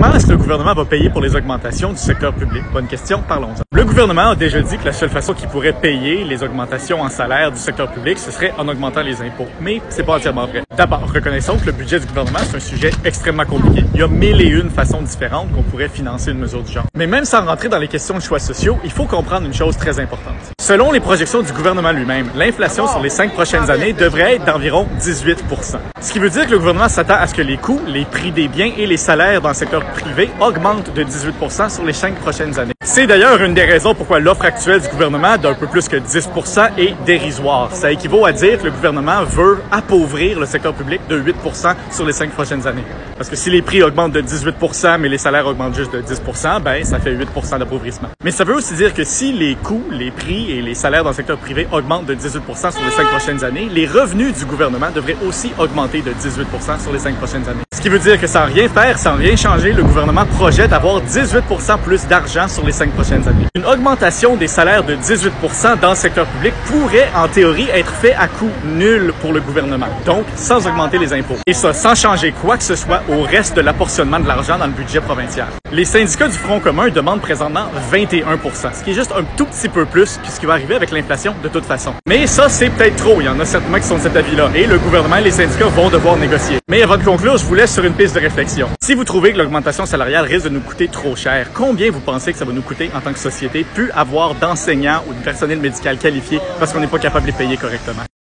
Comment est-ce que le gouvernement va payer pour les augmentations du secteur public? Bonne question, parlons-en. Le gouvernement a déjà dit que la seule façon qu'il pourrait payer les augmentations en salaire du secteur public, ce serait en augmentant les impôts. Mais c'est pas entièrement vrai. D'abord, reconnaissons que le budget du gouvernement, c'est un sujet extrêmement compliqué. Il y a 1001 façons différentes qu'on pourrait financer une mesure du genre. Mais même sans rentrer dans les questions de choix sociaux, il faut comprendre une chose très importante. Selon les projections du gouvernement lui-même, l'inflation sur les 5 prochaines années devrait être d'environ 18 %. Ce qui veut dire que le gouvernement s'attend à ce que les coûts, les prix des biens et les salaires dans le secteur privé augmentent de 18 % sur les 5 prochaines années. C'est d'ailleurs une des raisons pourquoi l'offre actuelle du gouvernement d'un peu plus que 10 % est dérisoire. Ça équivaut à dire que le gouvernement veut appauvrir le secteur public de 8 % sur les 5 prochaines années. Parce que si les prix augmentent de 18 % mais les salaires augmentent juste de 10 %, ben ça fait 8 % d'appauvrissement. Mais ça veut aussi dire que si les coûts, les prix et les salaires dans le secteur privé augmentent de 18 % sur les 5 prochaines années, les revenus du gouvernement devraient aussi augmenter de 18 % sur les 5 prochaines années. Ce qui veut dire que sans rien faire, sans rien changer, le gouvernement projette avoir 18 % plus d'argent sur les 5 prochaines années. Une augmentation des salaires de 18 % dans le secteur public pourrait, en théorie, être fait à coût nul pour le gouvernement, donc sans augmenter les impôts. Et ça, sans changer quoi que ce soit au reste de l'apportionnement de l'argent dans le budget provincial. Les syndicats du Front commun demandent présentement 21 %, ce qui est juste un tout petit peu plus que ce qui va arriver avec l'inflation de toute façon. Mais ça, c'est peut-être trop. Il y en a certainement qui sont de cet avis-là. Et le gouvernement et les syndicats vont devoir négocier. Mais avant de conclure, je vous laisse sur une piste de réflexion. Si vous trouvez que l'augmentation salariale risque de nous coûter trop cher, combien vous pensez que ça va nous coûter en tant que société, plus avoir d'enseignants ou de personnel médical qualifié parce qu'on n'est pas capable de les payer correctement?